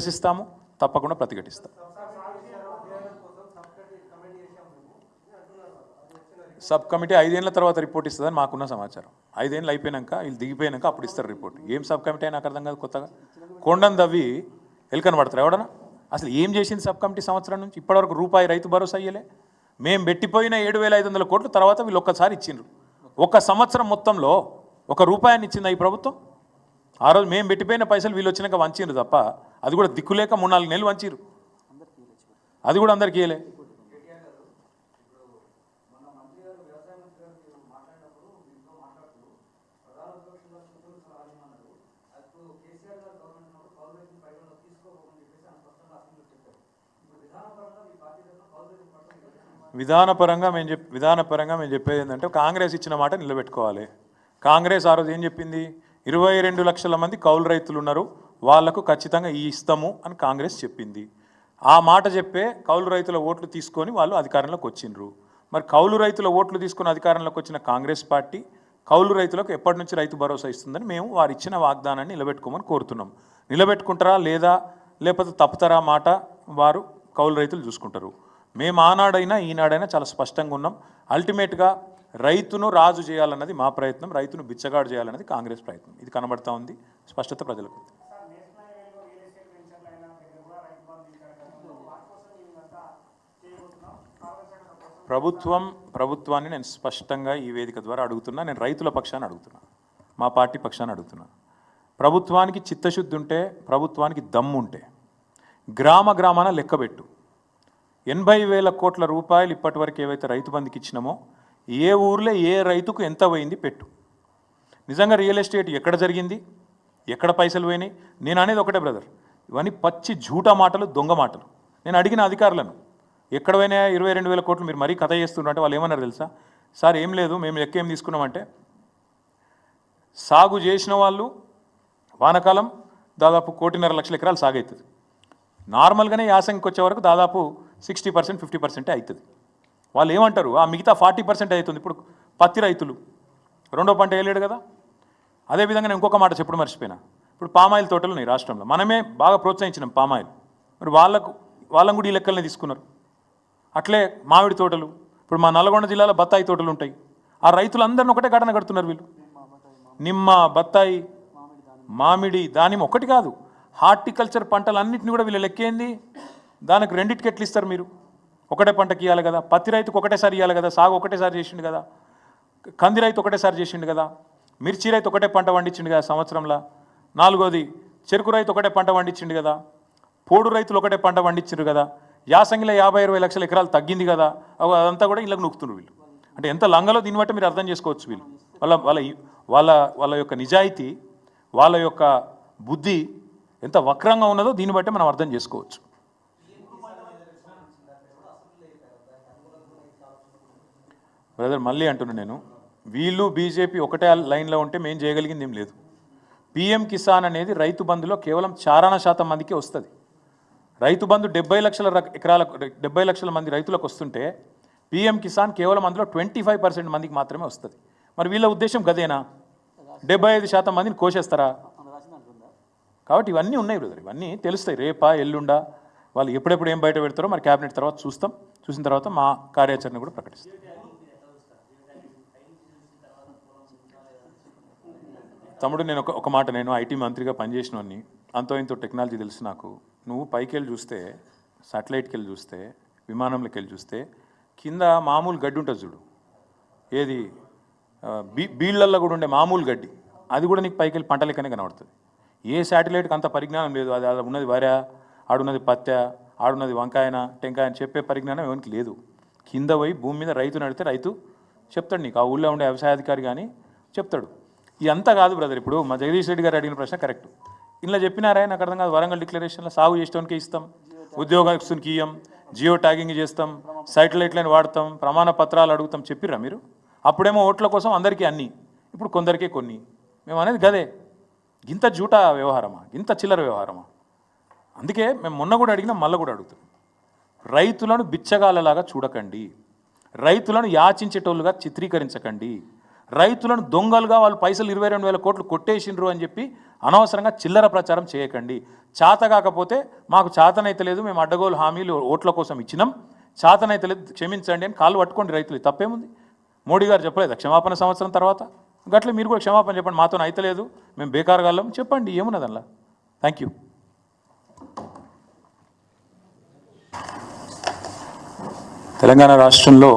నిరసిస్తాము, తప్పకుండా ప్రతిఘటిస్తాం. Sub committee 5 ఏళ్ల తర్వాత రిపోర్ట్ ఇస్తుందని మాకున్న సమాచారం. 5 ఏళ్ళు అయిపోయినాక వీళ్ళు దిగిపోయినాక అప్పుడు ఇస్తారు రిపోర్ట్. ఏం సబ్ కమిటీ అయినా నాకు అర్థం కాదు. కొత్తగా కొండను దవ్వి ఎలుకని పడతారు ఎవడన్నా? అసలు ఏం చేసింది సబ్ కమిటీ సంవత్సరం నుంచి ఇప్పటివరకు రూపాయి రైతు భరోసా అయ్యలే. మేము పెట్టిపోయిన 7,500 కోట్లు తర్వాత వీళ్ళు ఒక్కసారి ఇచ్చిండ్రు. ఒక సంవత్సరం మొత్తంలో ₹1 ఇచ్చిందా ఈ ప్రభుత్వం? ఆ రోజు మేము పెట్టిపోయిన పైసలు వీళ్ళు వచ్చినాక వంచిండ్రు తప్ప, అది కూడా దిక్కులేక 3-4 నెలలు వంచిరు. అది కూడా అందరికీ ఇయ్యలే. విధానపరంగా మేము చెప్పేది ఏంటంటే, కాంగ్రెస్ ఇచ్చిన మాట నిలబెట్టుకోవాలి. కాంగ్రెస్ ఆ రోజు ఏం చెప్పింది? 22 లక్షల మంది కౌలు రైతులు ఉన్నారు, వాళ్లకు ఖచ్చితంగా ఇస్తాము అని కాంగ్రెస్ చెప్పింది. ఆ మాట చెప్పే కౌలు రైతుల ఓట్లు తీసుకొని వాళ్ళు అధికారంలోకి వచ్చిండ్రు. మరి కౌలు రైతుల ఓట్లు తీసుకుని అధికారంలోకి వచ్చిన కాంగ్రెస్ పార్టీ కౌలు రైతులకు ఎప్పటి నుంచి రైతు భరోసా ఇస్తుందని మేము వారు ఇచ్చిన వాగ్దానాన్ని నిలబెట్టుకోమని కోరుతున్నాం. నిలబెట్టుకుంటారా లేదా, లేకపోతే తప్పుతారా మాట వారు కౌలు రైతులు చూసుకుంటారు. మేము ఆనాడైనా ఈనాడైనా చాలా స్పష్టంగా ఉన్నాం. అల్టిమేట్గా రైతును రాజు చేయాలన్నది మా ప్రయత్నం, రైతును బిచ్చగాడు చేయాలన్నది కాంగ్రెస్ ప్రయత్నం. ఇది కనబడతా ఉంది, స్పష్టత ప్రజలకు. ప్రభుత్వాన్ని నేను స్పష్టంగా ఈ వేదిక ద్వారా అడుగుతున్నా. నేను రైతుల పక్షాన్ని అడుగుతున్నా, మా పార్టీ పక్షాన్ని అడుగుతున్నా. ప్రభుత్వానికి చిత్తశుద్ధి ఉంటే, ప్రభుత్వానికి దమ్ము ఉంటే గ్రామాన లెక్కబెట్టు. 80,000 కోట్ల రూపాయలు ఇప్పటివరకు ఏవైతే రైతు బంధుకి ఇచ్చినామో ఏ ఊర్లో ఏ రైతుకు ఎంత పోయింది పెట్టు. నిజంగా రియల్ ఎస్టేట్ ఎక్కడ జరిగింది, ఎక్కడ పైసలు పోయినాయి? నేను అనేది ఒకటే బ్రదర్, ఇవన్నీ పచ్చి జూటా మాటలు, దొంగ మాటలు. నేను అడిగిన అధికారులను ఎక్కడ పోయినా 22,000 కోట్లు మీరు మరీ కథ చేస్తుంటే వాళ్ళు ఏమన్నారు తెలుసా? సార్ ఏం లేదు, మేము లెక్క ఏం తీసుకున్నామంటే సాగు చేసిన వాళ్ళు వానకాలం దాదాపు 1,50,00,000 ఎకరాలు సాగు అవుతుంది. నార్మల్గానే యాసంగికి వచ్చే వరకు దాదాపు 60% 50% అవుతుంది. వాళ్ళు ఏమంటారు? ఆ మిగతా 40% అవుతుంది. ఇప్పుడు పత్తి రైతులు రెండో పంట వేయలేడు కదా. అదేవిధంగా నేను ఇంకొక మాట చెప్పడం మర్చిపోయినా. ఇప్పుడు పామాయిల్ తోటలు ఉన్నాయి రాష్ట్రంలో, మనమే బాగా ప్రోత్సహించినాం పామాయిల్. మరి వాళ్ళని కూడా ఈ లెక్కలనే తీసుకున్నారు. అట్లే మామిడి తోటలు, ఇప్పుడు మా నల్గొండ జిల్లాలో బత్తాయి తోటలు ఉంటాయి. ఆ రైతులందరిని ఒకటే ఘటన కడుతున్నారు వీళ్ళు. నిమ్మ, బత్తాయి, మామిడి, దానిమ్మ ఒకటి కాదు, హార్టికల్చర్ పంటలన్నింటినీ కూడా వీళ్ళు లెక్కేంది. దానికి 2 ఎట్లు ఇస్తారు మీరు? ఒకటే పంటకి ఇవ్వాలి కదా. పత్తి రైతుకు ఒకటేసారి ఇవ్వాలి కదా, సాగు ఒకటేసారి చేసిండు కదా. కంది రైతు ఒకటేసారి చేసిండు కదా. మిర్చి రైతు ఒకటే పంట పండించిండు కదా సంవత్సరంలో. 4వది చెరుకు రైతు ఒకటే పంట పండించిండు కదా. పోడు రైతులు ఒకటే పంట పండించారు కదా. యాసంగిలో 50-60 లక్షల ఎకరాలు తగ్గింది కదా. అదంతా కూడా ఇళ్ళకు నొక్కుతున్నారు వీళ్ళు. అంటే ఎంత లంగలో దీన్ని బట్టి మీరు అర్థం చేసుకోవచ్చు. వీళ్ళు వాళ్ళ యొక్క నిజాయితీ, వాళ్ళ యొక్క బుద్ధి ఎంత వక్రంగా ఉన్నదో దీన్ని బట్టి మనం అర్థం చేసుకోవచ్చు. బ్రదర్ మళ్ళీ అంటున్నా నేను, వీళ్ళు బీజేపీ ఒకటే లైన్లో ఉంటే మేము చేయగలిగింది ఏం లేదు. PM కిసాన్ అనేది రైతు బంధులో కేవలం 40% మందికి వస్తుంది. రైతు బంధు 70 లక్షల ఎకరాలకు 70 లక్షల మంది రైతులకు వస్తుంటే PM కిసాన్ కేవలం అందులో 25% మందికి మాత్రమే వస్తుంది. మరి వీళ్ళ ఉద్దేశం గదేనా? 75% మందిని కోసేస్తారా? కాబట్టి ఇవన్నీ ఉన్నాయి బ్రదర్, ఇవన్నీ తెలుస్తాయి. రేపా ఎల్లుండా వాళ్ళు ఎప్పుడెప్పుడు ఏం బయట పెడతారో మరి క్యాబినెట్ తర్వాత చూస్తాం. చూసిన తర్వాత మా కార్యాచరణ కూడా ప్రకటిస్తాం. తమ్ముడు నేను ఒక మాట, నేను IT మంత్రిగా పనిచేసినవన్నీ, అంతో ఇంతో టెక్నాలజీ తెలుసు నాకు. నువ్వు పైకి వెళ్ళి చూస్తే, సాటిలైట్కి వెళ్ళి చూస్తే, విమానంలోకి వెళ్ళి చూస్తే కింద మామూలు గడ్డి ఉంటుంది చూడు, ఏది బీళ్ళల్లో కూడా ఉండే మామూలు గడ్డి, అది కూడా నీకు పైకి వెళ్ళి పంట లెక్కనే కనబడుతుంది. ఏ శాటిలైట్కి అంత పరిజ్ఞానం లేదు. అది ఉన్నది వరా, ఆడున్నది పత్య, ఆడున్నది వంకాయన టెంకాయ అని చెప్పే పరిజ్ఞానం ఎవరికి లేదు. కింద పోయి భూమి మీద రైతు నడితే రైతు చెప్తాడు నీకు, ఆ ఊళ్ళో ఉండే వ్యవసాయాధికారి కానీ చెప్తాడు. ఇదంతా కాదు బ్రదర్. ఇప్పుడు మా జగదీష్ రెడ్డి గారు అడిగిన ప్రశ్న కరెక్ట్. ఇలా చెప్పినారా? నాకు అర్థం కాదు. వరంగల్ డిక్లరేషన్లో సాగు చేసేవానికి ఇస్తాం, ఉద్యోగస్తునికి ఇయ్యం, జియో ట్యాగింగ్ చేస్తాం, సాటిలైట్లను వాడతాం, ప్రమాణ పత్రాలు అడుగుతాం చెప్పిర్రా మీరు? అప్పుడేమో ఓట్ల కోసం అందరికీ అన్నీ, ఇప్పుడు కొందరికే కొన్ని. మేము అనేది గదే. ఇంత జూటా వ్యవహారమా, ఇంత చిల్లర వ్యవహారమా? అందుకే మేము మొన్న కూడా అడిగినాం, మళ్ళీ కూడా అడుగుతాం. రైతులను బిచ్చగాళ్ళలాగా చూడకండి, రైతులను యాచించేటోళ్ళుగా చిత్రీకరించకండి, రైతులను దొంగలుగా వాళ్ళు పైసలు 22,000 కోట్లు కొట్టేసిండ్రు అని చెప్పి అనవసరంగా చిల్లర ప్రచారం చేయకండి. చేత కాకపోతే మాకు చేతనైతే లేదు, మేము అడ్డగోలు హామీలు ఓట్ల కోసం ఇచ్చినాం, చేతనైతే లేదు క్షమించండి అని కాళ్ళు పట్టుకోండి రైతులు. తప్పేముంది? మోడీ గారు చెప్పలేదు క్షమాపణ సంవత్సరం తర్వాత? గట్ల మీరు కూడా క్షమాపణ చెప్పండి, మాతో అయితే లేదు, మేము బేకారుగాళ్ళం చెప్పండి, ఏమున్నది అలా. Thank you. తెలంగాణ రాష్ట్రంలో